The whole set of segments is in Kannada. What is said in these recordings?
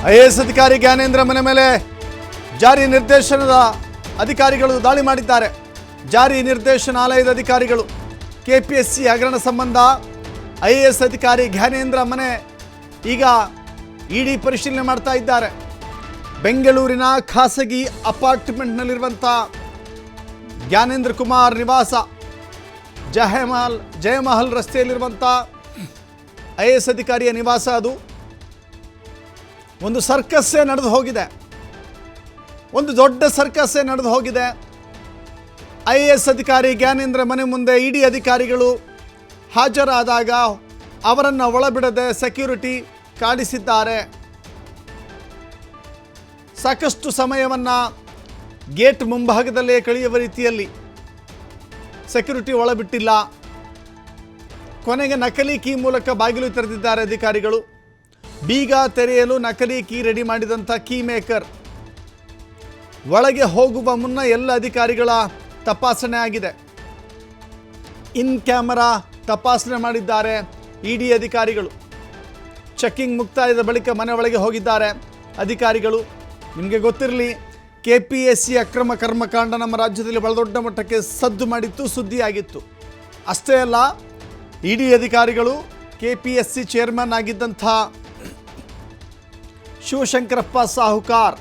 ಐಎಎಸ್ ಅಧಿಕಾರಿ ಜ್ಞಾನೇಂದ್ರ ಮನೆ ಮೇಲೆ ಜಾರಿ ನಿರ್ದೇಶನದ ಅಧಿಕಾರಿಗಳು ದಾಳಿ ಮಾಡಿದ್ದಾರೆ. ಜಾರಿ ನಿರ್ದೇಶನಾಲಯದ ಅಧಿಕಾರಿಗಳು ಕೆಪಿಎಸ್ಸಿ ಹಗರಣ ಸಂಬಂಧ ಐಎಎಸ್ ಅಧಿಕಾರಿ ಜ್ಞಾನೇಂದ್ರ ಮನೆ ಈಗ ಇಡಿ ಪರಿಶೀಲನೆ ಮಾಡ್ತಾ ಇದ್ದಾರೆ. ಬೆಂಗಳೂರಿನ ಖಾಸಗಿ ಅಪಾರ್ಟ್ಮೆಂಟ್ನಲ್ಲಿರುವಂಥ ಜ್ಞಾನೇಂದ್ರ ಕುಮಾರ್ ನಿವಾಸ ಜಯಮಹಲ್ ರಸ್ತೆಯಲ್ಲಿರುವಂಥ ಐಎಎಸ್ ಅಧಿಕಾರಿಯ ನಿವಾಸ. ಅದು ಒಂದು ಸರ್ಕಸ್ಸೇ ನಡೆದು ಹೋಗಿದೆ, ಒಂದು ದೊಡ್ಡ ಸರ್ಕಸ್ಸೇ ನಡೆದು ಹೋಗಿದೆ. ಐಎಎಸ್ ಅಧಿಕಾರಿ ಜ್ಞಾನೇಂದ್ರ ಮನೆ ಮುಂದೆ ಇಡಿ ಅಧಿಕಾರಿಗಳು ಹಾಜರಾದಾಗ ಅವರನ್ನು ಒಳಬಿಡದೆ ಸೆಕ್ಯೂರಿಟಿ ಕಾಡಿಸಿದ್ದಾರೆ. ಸಾಕಷ್ಟು ಸಮಯವನ್ನು ಗೇಟ್ ಮುಂಭಾಗದಲ್ಲೇ ಕಳೆಯುವ ರೀತಿಯಲ್ಲಿ ಸೆಕ್ಯೂರಿಟಿ ಒಳಬಿಟ್ಟಿಲ್ಲ. ಕೊನೆಗೆ ನಕಲಿ ಕೀ ಮೂಲಕ ಬಾಗಿಲು ತೆರೆದಿದ್ದಾರೆ ಅಧಿಕಾರಿಗಳು. ಬೀಗ ತೆರೆಯಲು ನಕಲಿ ಕೀ ರೆಡಿ ಮಾಡಿದಂಥ ಕೀ ಮೇಕರ್ ಒಳಗೆ ಹೋಗುವ ಮುನ್ನ ಎಲ್ಲ ಅಧಿಕಾರಿಗಳ ತಪಾಸಣೆ ಆಗಿದೆ. ಇನ್ ಕ್ಯಾಮರಾ ತಪಾಸಣೆ ಮಾಡಿದ್ದಾರೆ ಇಡಿ ಅಧಿಕಾರಿಗಳು. ಚೆಕ್ಕಿಂಗ್ ಮುಕ್ತಾಯದ ಬಳಿಕ ಮನೆ ಒಳಗೆ ಹೋಗಿದ್ದಾರೆ ಅಧಿಕಾರಿಗಳು. ನಿಮಗೆ ಗೊತ್ತಿರಲಿ, ಕೆಪಿಎಸ್ಸಿ ಅಕ್ರಮ ಕರ್ಮಕಾಂಡ ನಮ್ಮ ರಾಜ್ಯದಲ್ಲಿ ಬಹಳ ದೊಡ್ಡ ಮಟ್ಟಕ್ಕೆ ಸದ್ದು ಮಾಡಿತ್ತು, ಸುದ್ದಿಯಾಗಿತ್ತು. ಅಷ್ಟೇ ಅಲ್ಲ, ಇಡಿ ಅಧಿಕಾರಿಗಳು ಕೆಪಿಎಸ್ಸಿ ಚೇರ್ಮನ್ ಆಗಿದ್ದಂಥ ಶಿವಶಂಕರಪ್ಪ ಸಾಹುಕಾರ್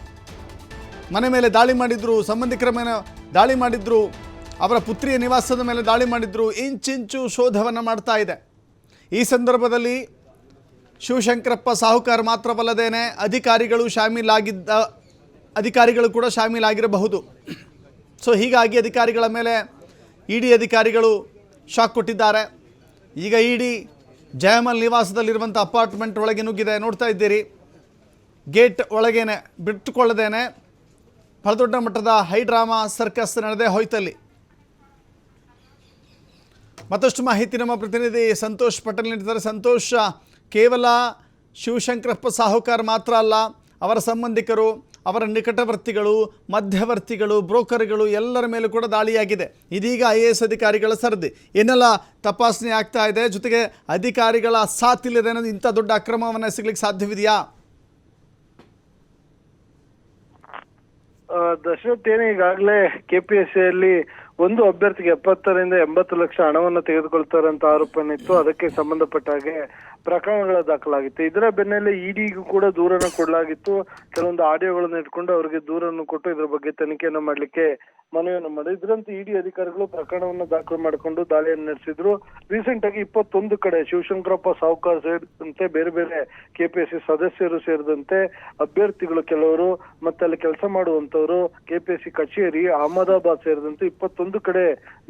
ಮನೆ ಮೇಲೆ ದಾಳಿ ಮಾಡಿದ್ರು, ಸಂಬಂಧಿಕರ ಮೇಲೆ ದಾಳಿ ಮಾಡಿದ್ರು, ಅವರ ಪುತ್ರಿಯ ನಿವಾಸದ ಮೇಲೆ ದಾಳಿ ಮಾಡಿದ್ರು. ಇಂಚಿಂಚು ಶೋಧವನ್ನು ಮಾಡ್ತಾ ಇದೆ. ಈ ಸಂದರ್ಭದಲ್ಲಿ ಶಿವಶಂಕರಪ್ಪ ಸಾಹುಕಾರ್ ಮಾತ್ರವಲ್ಲದೇನೆ ಅಧಿಕಾರಿಗಳು ಕೂಡ ಶಾಮೀಲಾಗಿರಬಹುದು. ಸೊ ಹೀಗಾಗಿ ಅಧಿಕಾರಿಗಳ ಮೇಲೆ ಇಡಿ ಅಧಿಕಾರಿಗಳು ಶಾಕ್ ಕೊಟ್ಟಿದ್ದಾರೆ. ಈಗ ಇಡಿ ಜಯಮಲ್ ನಿವಾಸದಲ್ಲಿರುವಂಥ ಅಪಾರ್ಟ್ಮೆಂಟ್ ಒಳಗೆ ನುಗ್ಗಿದೆ. ನೋಡ್ತಾ ಇದ್ದೀರಿ, ಗೇಟ್ ಒಳಗೇನೆ ಬಿಟ್ಟುಕೊಳ್ಳದೇನೆ ಬಹಳ ದೊಡ್ಡ ಮಟ್ಟದ ಹೈಡ್ರಾಮಾ ಸರ್ಕಸ್ ನಡೆದೇ ಹೋಯ್ತಲ್ಲಿ. ಮತ್ತಷ್ಟು ಮಾಹಿತಿ ನಮ್ಮ ಪ್ರತಿನಿಧಿ ಸಂತೋಷ್ ಪಟೇಲ್ ನೀಡಿದ್ದಾರೆ. ಸಂತೋಷ್, ಕೇವಲ ಶಿವಶಂಕರಪ್ಪ ಸಾಹುಕಾರ್ ಮಾತ್ರ ಅಲ್ಲ, ಅವರ ಸಂಬಂಧಿಕರು, ಅವರ ನಿಕಟವರ್ತಿಗಳು, ಮಧ್ಯವರ್ತಿಗಳು, ಬ್ರೋಕರ್ಗಳು ಎಲ್ಲರ ಮೇಲೂ ಕೂಡ ದಾಳಿಯಾಗಿದೆ. ಇದೀಗ ಐಎಎಸ್ ಅಧಿಕಾರಿಗಳ ಸರದಿ ಏನೆಲ್ಲ ತಪಾಸಣೆ ಆಗ್ತಾ ಇದೆ, ಜೊತೆಗೆ ಅಧಿಕಾರಿಗಳ ಸಾಥ್ ಇಲ್ಲದೆ ಅನ್ನೋದು ಇಂಥ ದೊಡ್ಡ ಅಕ್ರಮವನ್ನು ಎಸಗಲಿಕ್ಕೆ ಸಾಧ್ಯವಿದೆಯಾ? ದಶರಥ್, ಈಗಾಗಲೇ ಕೆಪಿಎಸ್ಸಿಯಲ್ಲಿ ಒಂದು ಅಭ್ಯರ್ಥಿಗೆ 70 ರಿಂದ 80 ಲಕ್ಷ ಹಣವನ್ನು ತೆಗೆದುಕೊಳ್ತಾರೆ ಅಂತ ಆರೋಪನಿತ್ತು. ಅದಕ್ಕೆ ಸಂಬಂಧಪಟ್ಟ ಹಾಗೆ ಪ್ರಕರಣಗಳ ದಾಖಲಾಗಿತ್ತು. ಇದರ ಬೆನ್ನಲ್ಲೇ ಇಡಿಗೂ ಕೂಡ ದೂರನ್ನು ಕೊಡಲಾಗಿತ್ತು. ಕೆಲವೊಂದು ಆಡಿಯೋಗಳನ್ನು ಇಟ್ಕೊಂಡು ಅವರಿಗೆ ದೂರನ್ನು ಕೊಟ್ಟು ಇದ್ರ ಬಗ್ಗೆ ತನಿಖೆಯನ್ನು ಮಾಡ್ಲಿಕ್ಕೆ ಮನವಿಯನ್ನು ಮಾಡಿದ್ರು. ಇದರಂತೆ ಇಡಿ ಅಧಿಕಾರಿಗಳು ಪ್ರಕರಣವನ್ನು ದಾಖಲು ಮಾಡಿಕೊಂಡು ದಾಳಿಯನ್ನು ನಡೆಸಿದ್ರು. ರೀಸೆಂಟ್ ಆಗಿ 21 ಕಡೆ ಶಿವಶಂಕರಪ್ಪ ಸಾಹುಕಾರ್ ಸೇರಿದಂತೆ ಬೇರೆ ಬೇರೆ ಕೆಪಿಎಸ್ಸಿ ಸದಸ್ಯರು ಸೇರಿದಂತೆ ಅಭ್ಯರ್ಥಿಗಳು ಕೆಲವರು ಮತ್ತೆ ಅಲ್ಲಿ ಕೆಲಸ ಮಾಡುವಂತವರು, ಕೆಪಿಎಸ್ಸಿ ಕಚೇರಿ, ಅಹಮದಾಬಾದ್ ಸೇರಿದಂತೆ 21 ಕಡೆ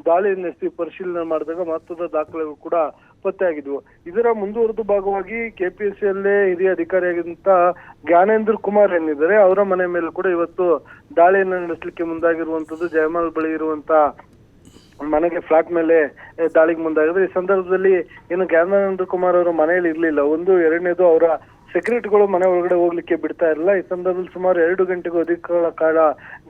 ದಾಳಿಯನ್ನು ನಡೆಸಿ ಪರಿಶೀಲನೆ ಮಾಡಿದಾಗ ಮಹತ್ವದ ದಾಖಲೆಗಳು ಕೂಡ ಪತ್ತೆಯಾಗಿದ್ವು. ಇದರ ಮುಂದುವರೆದ ಭಾಗವಾಗಿ ಕೆಪಿಎಸ್ಸಿಯಲ್ಲೇ ಹಿರಿಯ ಅಧಿಕಾರಿಯಾಗಿದ್ದಂತ ಜ್ಞಾನೇಂದ್ರ ಕುಮಾರ್ ಏನಿದ್ದಾರೆ, ಅವರ ಮನೆ ಮೇಲೆ ಕೂಡ ಇವತ್ತು ದಾಳಿಯನ್ನು ನಡೆಸಲಿಕ್ಕೆ ಮುಂದಾಗಿರುವಂತದ್ದು. ಜಯಮಾಲ್ ಬಳಿ ಇರುವಂತ ಮನೆಗೆ ಫ್ಲಾಟ್ ಮೇಲೆ ದಾಳಿಗೆ ಮುಂದಾಗಿದ್ರೆ. ಈ ಸಂದರ್ಭದಲ್ಲಿ ಏನು ಜ್ಞಾನೇಂದ್ರ ಕುಮಾರ್ ಅವರ ಮನೆಯಲ್ಲಿ ಇರ್ಲಿಲ್ಲ. ಒಂದು, ಎರಡನೇದು ಅವರ ಸೆಕ್ಯೂರಿಟಿಗಳು ಮನೆ ಒಳಗಡೆ ಹೋಗ್ಲಿಕ್ಕೆ ಬಿಡ್ತಾ ಇರಲಿಲ್ಲ. ಈ ಸಂದರ್ಭದಲ್ಲಿ ಸುಮಾರು 2 ಗಂಟೆಗೂ ಅಧಿಕ ಕಾಲ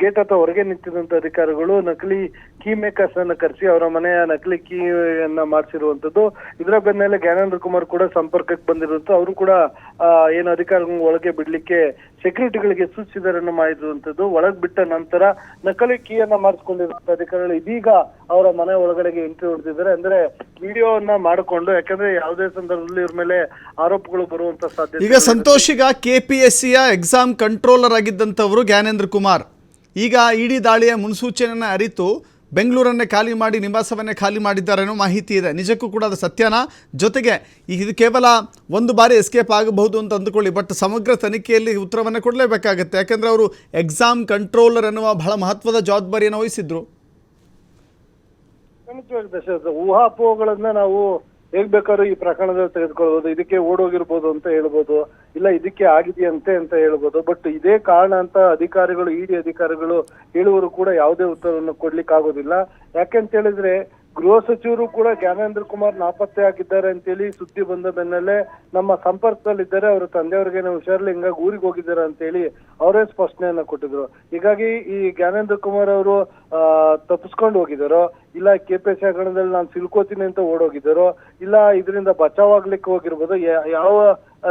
ಗೇಟ್ ಅಥವಾ ಹೊರಗೆ ನಿಂತಿದ್ದಂತ ಅಧಿಕಾರಿಗಳು ನಕಲಿ ಕೀ ಮೇಕರ್ಸ್ ಅನ್ನ ಕರೆಸಿ ಅವರ ಮನೆಯ ನಕಲಿ ಕೀಯನ್ನ ಮಾಡಿಸಿರುವಂತದ್ದು. ಇದರ ಬೆನ್ನಲ್ಲೇ ಜ್ಞಾನೇಂದ್ರ ಕುಮಾರ್ ಕೂಡ ಸಂಪರ್ಕಕ್ಕೆ ಬಂದಿರುವಂತ ಅವರು ಕೂಡ ಏನು ಅಧಿಕಾರಿಗಳು ಒಳಗೆ ಬಿಡ್ಲಿಕ್ಕೆ ಸೆಕ್ಯೂರಿಟಿಗಳಿಗೆ ಸೂಚಿಸಿದರನ್ನು ಮಾಡಿರುವಂತದ್ದು. ಒಳಗ್ ಬಿಟ್ಟ ನಂತರ ನಕಲಿ ಕೀಯನ್ನ ಮಾಡಿಸ್ಕೊಂಡಿರುವಂತ ಅಧಿಕಾರಿಗಳು ಇದೀಗ ಅವರ ಮನೆ ಒಳಗಡೆಗೆ ಎಂಟ್ರಿ ಹೊಡೆದಿದ್ದಾರೆ. ಅಂದ್ರೆ ವಿಡಿಯೋವನ್ನ ಮಾಡಿಕೊಂಡು, ಯಾಕಂದ್ರೆ ಯಾವುದೇ ಸಂದರ್ಭದಲ್ಲಿ ಇವ್ರ ಮೇಲೆ ಆರೋಪಗಳು ಬರುವಂತ ಸಾಧ್ಯತೆ. ಈಗ ಸಂತೋಷ್, ಈಗ ಕೆಪಿಎಸ್ಸಿಯ ಎಕ್ಸಾಮ್ ಕಂಟ್ರೋಲರ್ ಆಗಿದ್ದಂಥವರು ಜ್ಞಾನೇಂದ್ರ ಕುಮಾರ್ ಈಗ ಇಡಿ ದಾಳಿಯ ಮುನ್ಸೂಚನೆಯನ್ನು ಅರಿತು ಬೆಂಗಳೂರನ್ನೇ ಖಾಲಿ ಮಾಡಿ ನಿವಾಸವನ್ನೇ ಖಾಲಿ ಮಾಡಿದ್ದಾರೆ ಅನ್ನೋ ಮಾಹಿತಿ ಇದೆ. ನಿಜಕ್ಕೂ ಕೂಡ ಅದು ಸತ್ಯನಾ? ಜೊತೆಗೆ ಇದು ಕೇವಲ ಒಂದು ಬಾರಿ ಎಸ್ಕೇಪ್ ಆಗಬಹುದು ಅಂತ ಅಂದುಕೊಳ್ಳಿ, ಬಟ್ ಸಮಗ್ರ ತನಿಖೆಯಲ್ಲಿ ಉತ್ತರವನ್ನು ಕೊಡಲೇಬೇಕಾಗತ್ತೆ. ಯಾಕಂದರೆ ಅವರು ಎಕ್ಸಾಮ್ ಕಂಟ್ರೋಲರ್ ಅನ್ನುವ ಬಹಳ ಮಹತ್ವದ ಜವಾಬ್ದಾರಿಯನ್ನು ವಹಿಸಿದ್ರು. ಊಹಾಪೋಹಗಳನ್ನ ನಾವು ಹೇಗ್ ಬೇಕಾದ್ರೂ ಈ ಪ್ರಕರಣದಲ್ಲಿ ತೆಗೆದುಕೊಳ್ಬಹುದು. ಇದಕ್ಕೆ ಓಡೋಗಿರ್ಬೋದು ಅಂತ ಹೇಳ್ಬೋದು, ಇಲ್ಲ ಇದಕ್ಕೆ ಆಗಿದೆಯಂತೆ ಅಂತ ಹೇಳ್ಬೋದು. ಬಟ್ ಇದೇ ಕಾರಣ ಅಂತ ಅಧಿಕಾರಿಗಳು, ಇಡಿ ಅಧಿಕಾರಿಗಳು ಹೇಳುವರು ಕೂಡ ಯಾವುದೇ ಉತ್ತರವನ್ನು ಕೊಡ್ಲಿಕ್ಕೆ ಆಗೋದಿಲ್ಲ. ಯಾಕೆಂತ ಹೇಳಿದ್ರೆ ಗೃಹ ಸಚಿವರು ಕೂಡ ಜ್ಞಾನೇಂದ್ರ ಕುಮಾರ್ ನಾಪತ್ತೆ ಆಗಿದ್ದಾರೆ ಅಂತೇಳಿ ಸುದ್ದಿ ಬಂದ ಬೆನ್ನಲ್ಲೇ ನಮ್ಮ ಸಂಪರ್ಕದಲ್ಲಿದ್ದಾರೆ, ಅವರ ತಂದೆಯವ್ರಿಗೇನೋ ಹುಷಾರಿಲ್ಲ, ಹಿಂಗಾಗಿ ಊರಿಗೆ ಹೋಗಿದ್ದಾರೆ ಅಂತೇಳಿ ಅವರೇ ಸ್ಪಷ್ಟನೆಯನ್ನ ಕೊಟ್ಟಿದ್ರು. ಹೀಗಾಗಿ ಈ ಜ್ಞಾನೇಂದ್ರ ಕುಮಾರ್ ಅವರು ತಪ್ಪಿಸ್ಕೊಂಡು ಹೋಗಿದ್ದಾರೋ, ಇಲ್ಲ ಕೆಪಿಎಸ್ಸಿ ಹಗರಣದಲ್ಲಿ ನಾನು ಸಿಲ್ಕೋತೀನಿ ಅಂತ ಓಡೋಗಿದ್ದಾರೋ, ಇಲ್ಲ ಇದರಿಂದ ಬಚಾವ್ ಆಗ್ಲಿಕ್ಕೆ ಹೋಗಿರ್ಬೋದು, ಯಾವ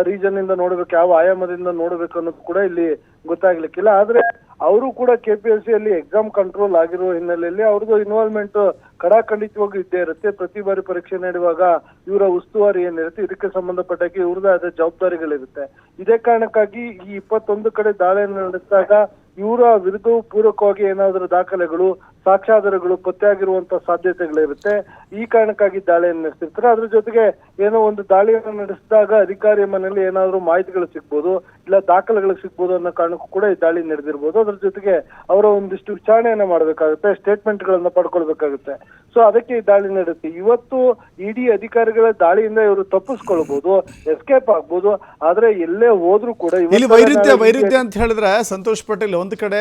ರೀಜನ್ ಇಂದ ನೋಡ್ಬೇಕು, ಯಾವ ಆಯಾಮದಿಂದ ನೋಡ್ಬೇಕು ಅನ್ನೋದು ಕೂಡ ಇಲ್ಲಿ ಗೊತ್ತಾಗ್ಲಿಕ್ಕಿಲ್ಲ. ಆದ್ರೆ ಅವರು ಕೂಡ KPSC ಅಲ್ಲಿ ಎಕ್ಸಾಮ್ ಕಂಟ್ರೋಲ್ ಆಗಿರುವ ಹಿನ್ನೆಲೆಯಲ್ಲಿ ಅವ್ರದ್ದು ಇನ್ವಾಲ್ವ್ಮೆಂಟ್ ಕಡಾಖಂಡಿತವಾಗಿ ಇದ್ದೇ ಇರುತ್ತೆ. ಪ್ರತಿ ಬಾರಿ ಪರೀಕ್ಷೆ ನಡೆಯುವಾಗ ಇವರ ಉಸ್ತುವಾರಿ ಏನಿರುತ್ತೆ ಇದಕ್ಕೆ ಸಂಬಂಧಪಟ್ಟಾಗಿ ಇವ್ರದೇ ಆದ ಜವಾಬ್ದಾರಿಗಳಿರುತ್ತೆ. ಇದೇ ಕಾರಣಕ್ಕಾಗಿ ಈ 21 ಕಡೆ ದಾಳಿಯನ್ನು ನಡೆಸಿದಾಗ ಇವರ ವಿರುದ್ಧವೂ ಪೂರಕವಾಗಿ ಏನಾದರೂ ದಾಖಲೆಗಳು, ಸಾಕ್ಷ್ಯಾಧಾರಗಳು ಪತ್ತೆಯಾಗಿರುವಂತ ಸಾಧ್ಯತೆಗಳಿರುತ್ತೆ. ಈ ಕಾರಣಕ್ಕಾಗಿ ದಾಳಿಯನ್ನು ನಡೆಸಿರ್ತಾರೆ. ಅದ್ರ ಜೊತೆಗೆ ಏನೋ ಒಂದು ದಾಳಿಯನ್ನು ನಡೆಸಿದಾಗ ಅಧಿಕಾರಿಯ ಮನೆಯಲ್ಲಿ ಏನಾದ್ರು ಮಾಹಿತಿಗಳು ಸಿಗ್ಬೋದು, ಇಲ್ಲ ದಾಖಲೆಗಳು ಸಿಗ್ಬೋದು ಅನ್ನೋ ಕಾರಣಕ್ಕೂ ಕೂಡ ಈ ದಾಳಿ ನಡೆದಿರ್ಬೋದು. ಅದ್ರ ಜೊತೆಗೆ ಅವರ ಒಂದಿಷ್ಟು ವಿಚಾರಣೆಯನ್ನ ಮಾಡ್ಬೇಕಾಗುತ್ತೆ, ಸ್ಟೇಟ್ಮೆಂಟ್ ಗಳನ್ನ ಪಡ್ಕೊಳ್ಬೇಕಾಗುತ್ತೆ. ಸೊ ಅದಕ್ಕೆ ಈ ದಾಳಿ ನಡೆಯುತ್ತೆ. ಇವತ್ತು ಇಡಿ ಅಧಿಕಾರಿಗಳ ದಾಳಿಯಿಂದ ಇವರು ತಪ್ಪಿಸ್ಕೊಳ್ಬಹುದು, ಎಸ್ಕೇಪ್ ಆಗ್ಬೋದು. ಆದ್ರೆ ಎಲ್ಲೇ ಹೋದ್ರೂ ಕೂಡ ಇಲ್ಲಿ ವೈರುಧ್ಯ ಅಂತ ಹೇಳಿದ್ರೆ ಸಂತೋಷ್ ಪಟೇಲ್, ಒಂದು ಕಡೆ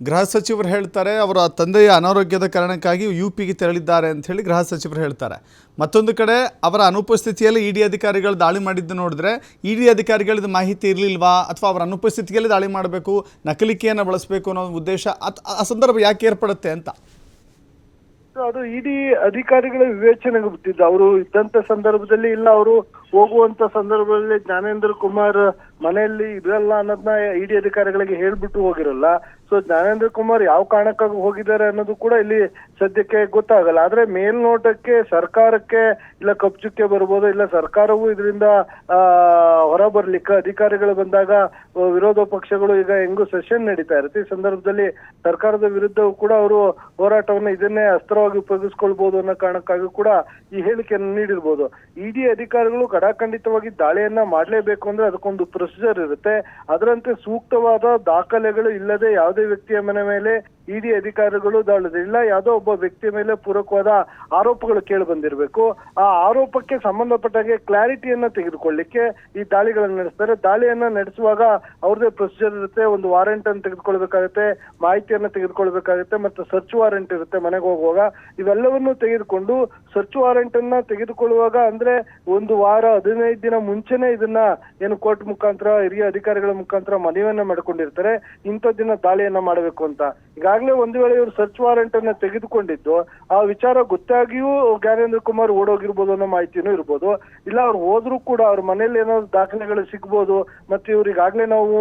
ಗೃಹ ಸಚಿವರು ಹೇಳ್ತಾರೆ ಅವರ ತಂದೆಯ ಅನಾರೋಗ್ಯದ ಕಾರಣಕ್ಕಾಗಿ UPಗೆ ತೆರಳಿದ್ದಾರೆ ಅಂತ ಹೇಳಿ ಗೃಹ ಸಚಿವರು ಹೇಳ್ತಾರೆ. ಮತ್ತೊಂದು ಕಡೆ ಅವರ ಅನುಪಸ್ಥಿತಿಯಲ್ಲಿ ಇಡಿ ಅಧಿಕಾರಿಗಳು ದಾಳಿ ಮಾಡಿದ್ದು ನೋಡಿದ್ರೆ ಇಡಿ ಅಧಿಕಾರಿಗಳದ್ದು ಮಾಹಿತಿ ಇರಲಿಲ್ವಾ, ಅಥವಾ ಅವರ ಅನುಪಸ್ಥಿತಿಯಲ್ಲಿ ದಾಳಿ ಮಾಡಬೇಕು, ನಕಲಿಕೆಯನ್ನು ಬಳಸಬೇಕು ಅನ್ನೋ ಉದ್ದೇಶ ಆ ಸಂದರ್ಭ ಯಾಕೆ ಏರ್ಪಡುತ್ತೆ ಅಂತ. ಅದು ಇಡಿ ಅಧಿಕಾರಿಗಳ ವಿವೇಚನೆಗೆ ಬಿಟ್ಟಿದ್ದು. ಅವರು ಇದ್ದಂತ ಸಂದರ್ಭದಲ್ಲಿ ಇಲ್ಲ, ಅವರು ಹೋಗುವಂತ ಸಂದರ್ಭದಲ್ಲಿ ಜ್ಞಾನೇಂದ್ರ ಕುಮಾರ್ ಮನೆಯಲ್ಲಿ ಇರಲ್ಲ ಅನ್ನೋದನ್ನ ಇಡಿ ಅಧಿಕಾರಿಗಳಿಗೆ ಹೇಳ್ಬಿಟ್ಟು ಹೋಗಿರಲ್ಲ. ಸೊ ಜ್ಞಾನೇಂದ್ರ ಕುಮಾರ್ ಯಾವ ಕಾರಣಕ್ಕಾಗಿ ಹೋಗಿದ್ದಾರೆ ಅನ್ನೋದು ಕೂಡ ಇಲ್ಲಿ ಸದ್ಯಕ್ಕೆ ಗೊತ್ತಾಗಲ್ಲ. ಆದ್ರೆ ಮೇಲ್ನೋಟಕ್ಕೆ ಸರ್ಕಾರಕ್ಕೆ ಇಲ್ಲ ಕಪ್ಚುಕ್ಕೆ ಬರ್ಬೋದು, ಇಲ್ಲ ಸರ್ಕಾರವು ಇದರಿಂದ ಹೊರ ಬರ್ಲಿಕ್ಕೆ ಅಧಿಕಾರಿಗಳು ಬಂದಾಗ ವಿರೋಧ ಪಕ್ಷಗಳು ಈಗ ಹೆಂಗು ಸೆಷನ್ ನಡೀತಾ ಇರುತ್ತೆ. ಈ ಸಂದರ್ಭದಲ್ಲಿ ಸರ್ಕಾರದ ವಿರುದ್ಧವೂ ಕೂಡ ಅವರು ಹೋರಾಟವನ್ನು ಇದನ್ನೇ ಅಸ್ತ್ರವಾಗಿ ಉಪಯೋಗಿಸ್ಕೊಳ್ಬಹುದು ಅನ್ನೋ ಕಾರಣಕ್ಕಾಗಿ ಕೂಡ ಈ ಹೇಳಿಕೆಯನ್ನು ನೀಡಿರ್ಬೋದು. ಇಡಿ ಅಧಿಕಾರಿಗಳು ಕಡಾಖಂಡಿತವಾಗಿ ದಾಳಿಯನ್ನ ಮಾಡ್ಲೇಬೇಕು ಅಂದ್ರೆ ಅದಕ್ಕೊಂದು ಪ್ರೊಸೀಜರ್ ಇರುತ್ತೆ. ಅದರಂತೆ ಸೂಕ್ತವಾದ ದಾಖಲೆಗಳು ಇಲ್ಲದೆ ಯಾವುದೇ ವ್ಯಕ್ತಿಯ ಮನೆ ಮೇಲೆ ಇಡಿ ಅಧಿಕಾರಿಗಳು ದಾಳಿಲ್ಲ. ಯಾವುದೋ ಒಬ್ಬ ವ್ಯಕ್ತಿಯ ಮೇಲೆ ಪೂರಕವಾದ ಆರೋಪಗಳು ಕೇಳಿ ಬಂದಿರಬೇಕು. ಆ ಆರೋಪಕ್ಕೆ ಸಂಬಂಧಪಟ್ಟಾಗೆ ಕ್ಲಾರಿಟಿಯನ್ನ ತೆಗೆದುಕೊಳ್ಳಿಕ್ಕೆ ಈ ದಾಳಿಗಳನ್ನ ನಡೆಸ್ತಾರೆ. ದಾಳಿಯನ್ನ ನಡೆಸುವಾಗ ಅವ್ರದೇ ಪ್ರೊಸೀಜರ್ ಇರುತ್ತೆ. ಒಂದು ವಾರೆಂಟ್ ಅನ್ನು ತೆಗೆದುಕೊಳ್ಬೇಕಾಗುತ್ತೆ, ಮಾಹಿತಿಯನ್ನ ತೆಗೆದುಕೊಳ್ಬೇಕಾಗುತ್ತೆ, ಮತ್ತೆ ಸರ್ಚ್ ವಾರೆಂಟ್ ಇರುತ್ತೆ ಮನೆಗೆ ಹೋಗುವಾಗ. ಇವೆಲ್ಲವನ್ನು ತೆಗೆದುಕೊಂಡು ಸರ್ಚ್ ವಾರೆಂಟ್ ಅನ್ನ ತೆಗೆದುಕೊಳ್ಳುವಾಗ ಅಂದ್ರೆ ಒಂದು ವಾರ 15 ದಿನ ಮುಂಚೆನೆ ಇದನ್ನ ಏನು ಕೋರ್ಟ್ ಮುಖಾಂತರ ಹಿರಿಯ ಅಧಿಕಾರಿಗಳ ಮುಖಾಂತರ ಮನವಿಯನ್ನ ಮಾಡ್ಕೊಂಡಿರ್ತಾರೆ ಇಂಥ ದಿನ ದಾಳಿಯನ್ನ ಮಾಡಬೇಕು ಅಂತ. ಈಗಾಗಲೇ ಒಂದು ವೇಳೆ ಇವರು ಸರ್ಚ್ ವಾರೆಂಟ್ ಅನ್ನ ತೆಗೆದುಕೊಂಡಿದ್ದು ಆ ವಿಚಾರ ಗೊತ್ತಾಗಿಯೂ ಜ್ಞಾನೇಂದ್ರ ಕುಮಾರ್ ಓಡೋಗಿರ್ಬೋದು ಅನ್ನೋ ಮಾಹಿತಿನೂ ಇರ್ಬೋದು. ಇಲ್ಲ ಅವ್ರು ಹೋದ್ರೂ ಕೂಡ ಅವ್ರ ಮನೇಲಿ ಏನಾದ್ರು ದಾಖಲೆಗಳು ಸಿಗ್ಬೋದು. ಮತ್ತೆ ಇವ್ರಿಗಾಗ್ಲೇ ನಾವು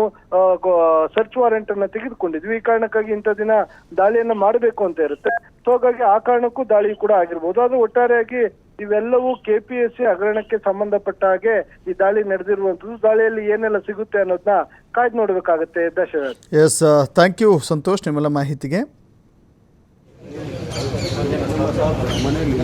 ಸರ್ಚ್ ವಾರೆಂಟ್ ಅನ್ನ ತೆಗೆದುಕೊಂಡಿದ್ವಿ, ಈ ಕಾರಣಕ್ಕಾಗಿ ಇಂಥ ದಿನ ದಾಳಿಯನ್ನ ಮಾಡಬೇಕು ಅಂತ ಇರುತ್ತೆ. ಸೊ ಹಾಗಾಗಿ ಆ ಕಾರಣಕ್ಕೂ ದಾಳಿ ಕೂಡ ಆಗಿರ್ಬೋದು. ಅದು ಒಟ್ಟಾರೆಯಾಗಿ ಇವೆಲ್ಲವೂ KPSC ಹಗರಣಕ್ಕೆ ಸಂಬಂಧಪಟ್ಟ ಹಾಗೆ ಈ ದಾಳಿ ನಡೆದಿರುವಂತದ್ದು. ದಾಳಿಯಲ್ಲಿ ಏನೆಲ್ಲ ಸಿಗುತ್ತೆ ಅನ್ನೋದನ್ನ ಕಾಯ್ದು ನೋಡ್ಬೇಕಾಗತ್ತೆ. Dasharath. Yes, thank you Santosh ನಿಮ್ಮೆಲ್ಲ ಮಾಹಿತಿಗೆ. ಮನೆಯಲ್ಲಿ